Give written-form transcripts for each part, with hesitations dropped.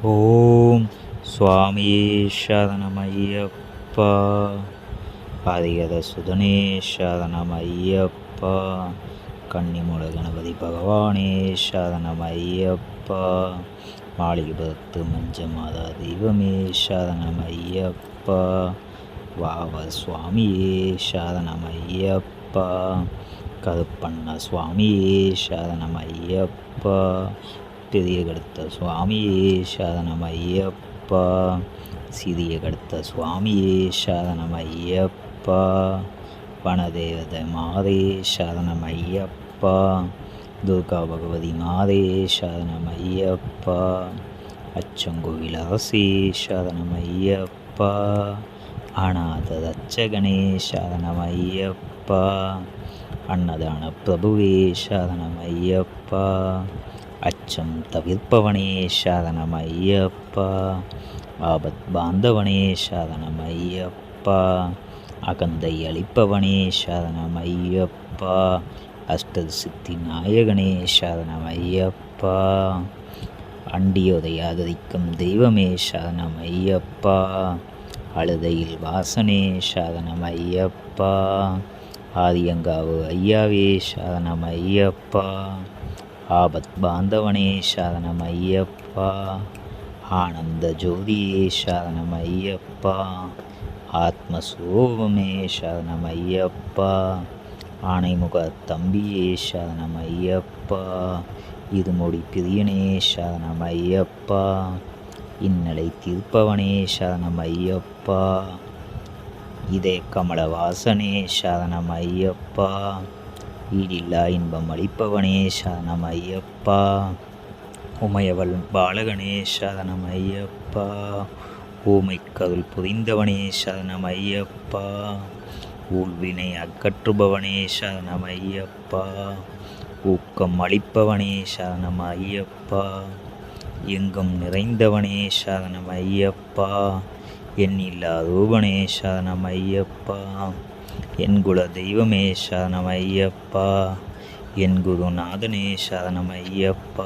ஓம் சுவாமியே சரணமையப்பா. ஆதிகத சுதனே சரணமையப்பா. கன்னிமூல கணபதி பகவானே சரணமையப்பா. மாளிகைபுரத்து மஞ்ச மாதா தெய்வமே சரணமையப்பா. வாவ சுவாமியே சரணமையப்பா. கருப்பண்ண சுவாமியே சரணமையப்பா. பெரிய கடுத்த சுவாமியே சரணமையப்பா. சிறிய கடுத்த சுவாமியே சரணமையப்பா. வனதேவதை மாதே சரணமையப்பா. துர்கா பகவதி மாதே சரணமையப்பா. அச்சங்கோவில் அரசே சரணமையப்பா. அநாத ரட்சகனே சரணமையப்பா. அன்னதான பிரபுவே சரணமையப்பா. அச்சம் தவிர்ப்பவனே சரணமையப்பா. ஆபத் பாந்தவனே சரணமையப்பா. அகந்தை அளிப்பவனே சரணமையப்பா. அஷ்ட சித்தி நாயகனே சரணமையப்பா. அண்டியோதை ஆதரிக்கும் தெய்வமே சரணமையப்பா. அழுதையில் வாசனே சரணமையப்பா. ஆதியங்காவு ஐயாவே சரணமையப்பா. ஆபத் பாந்தவனே சரணமையப்பா. ஆனந்த ஜோதியே சரணமையப்பா. ஆத்மஸ்வரூபமே சரணமையப்பா. ஆனைமுக தம்பியே சரணமையப்பா. இருமொழி பிரியனே சரணமையப்பா. இன்னலை தீர்ப்பவனே சரணமையப்பா. இதே கமலவாசனே சரணமையப்பா. ஈடில்லா இன்பம் அளிப்பவனே சரணமையப்பா. உமையவள் பாலகனே சரணமையப்பா. ஊமைக்கருள் புரிந்தவனே சரணமையப்பா. ஊழ்வினை அகற்றுபவனே சரணமையப்பா. ஊக்கம் அளிப்பவனே சரணமையப்பா. எங்கும் நிறைந்தவனே சரணமையப்பா. எண்ணில்லா ரூபனே சரணமையப்பா. என் குல தெய்வமே சரணமையப்பா. என் குருநாதனே சரணமையப்பா.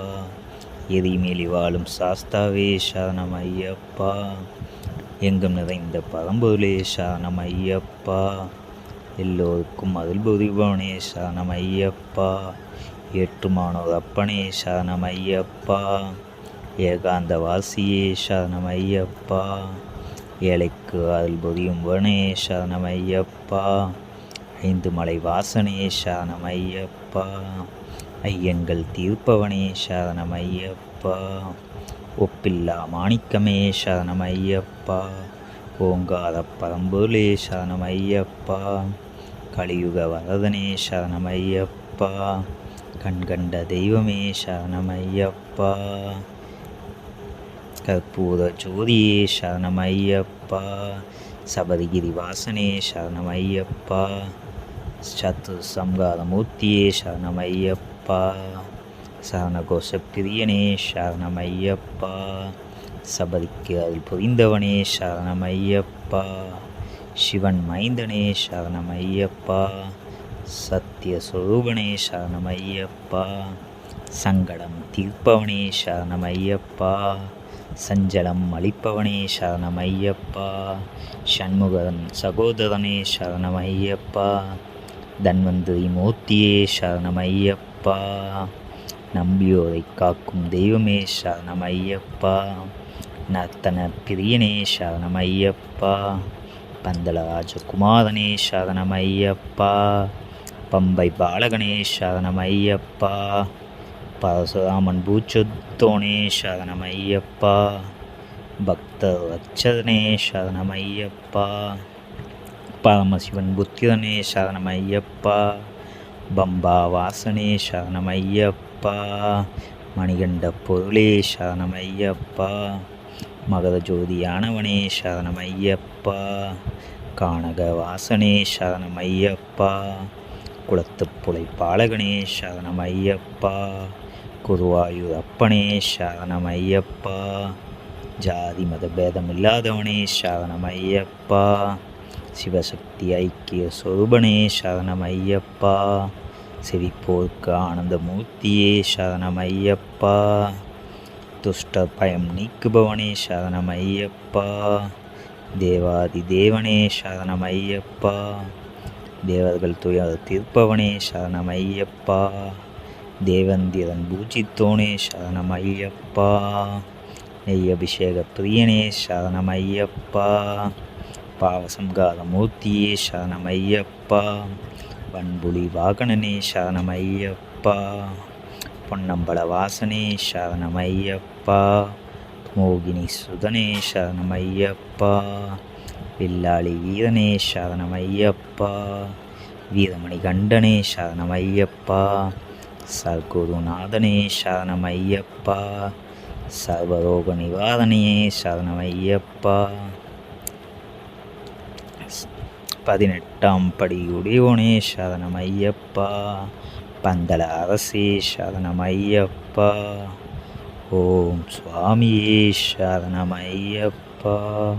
எரிமேலி வாழும் சாஸ்தாவே சரணமையப்பா. எங்கும் நிறைந்த பரம்பொருளே சரணமையப்பா. எல்லோருக்கும் அருள் புரிபவனே சரணமையப்பா. ஏற்றுமானோர் அப்பனே சரணமையப்பா. ஏகாந்த வாசியே சரணமையப்பா. ஏழைக்கு அருள் புரியும்பவனே சரணமையப்பா. ஐந்து மலை வாசனே சரணமையப்பா. ஐயங்கள் தீர்ப்பவனே சரணமையப்பா. ஒப்பில்லா மாணிக்கமே சரணமையப்பா. ஓங்கார பரம்பொருளே சரணமையப்பா. கலியுக வரதனே சரணமையப்பா. கண்கண்ட தெய்வமே சரணமையப்பா. கற்பூர ஜோதியே சரணமையப்பா. சபரிகிரி வாசனே சரணமையப்பா. சத்ரு சம்ஹாரமூர்த்தியே சரணமையப்பா. சரணகோஷ பிரியனே சரணமையப்பா. சபரிக்கு அருள் புரிந்தவனே சரணமையப்பா. சிவன் மைந்தனே சரணமையப்பா. சத்திய சொரூபனே சரணமையப்பா. சங்கடம் தீர்ப்பவனே சரணமையப்பா. சஞ்சலம் அளிப்பவனே சரணமையப்பா. சண்முகன் சகோதரனே சரணமையப்பா. தன்வந்திரி மூர்த்தியே சரணமையப்பா. நம்பியோரை காக்கும் தெய்வமே சரணமையப்பா. நர்த்தன பிரியனே சரணமையப்பா. பந்தலராஜகுமாரனே சரணமையப்பா. பம்பை பாலகனே சரணமையப்பா. பரசுராமன் பூச்சொத்தோனே சரணமையப்பா. பக்த ரட்சகனே சரணமையப்பா. பரமசிவன் புத்திரனே சரணமையப்பா. பம்பா வாசனே சரணமையப்பா. மணிகண்ட பொருளே சரணமையப்பா. மகர ஜோதியானவனே சரணமையப்பா. கானக வாசனே சரணமையப்பா. குளத்துப்புலை பாலகனே சரணமையப்பா. குருவாயூர் அப்பனே சரணமையப்பா. ஜாதி மத பேதமில்லாதவனே சரணமையப்பா. சிவசக்தி ஐக்கிய சொரூபனே சரணமையப்பா. செவிப்போர்க்கு ஆனந்தமூர்த்தியே சரணமையப்பா. துஷ்ட பயம் நீக்குபவனே சரணம் ஐயப்பா. தேவாதி தேவனே சரணம் ஐயப்பா. தேவர்கள் துயர் தீர்ப்பவனே சரணம் ஐயப்பா. தேவந்திரன் பூஜித்தோனே சரணம் ஐயப்பா. நெய் அபிஷேக பிரியனே சரணம் ஐயப்பா. பாவசம்கார மூர்த்தியே சரணம் ஐயப்பா. வன்புலி வாகனனே சரணம் ஐயப்பா. பொன்னம்பல வாசனே சரணம் ஐயப்பா. மோகினி சுதனே சரணம் ஐயப்பா. வில்லாளி வீரனே சரணம் ஐயப்பா. வீரமணி கண்டனே சரணம் ஐயப்பா. சர்க்குருநாதனே சரணம் ஐயப்பா. சர்வரோக நிவாரணியே சரணம் ஐயப்பா. 18ஆம் படி உடையோனே சரணம் ஐயப்பா. பந்தல அரசே சரணம் ஐயப்பா. ஓம் சுவாமியே சரணம் ஐயப்பா.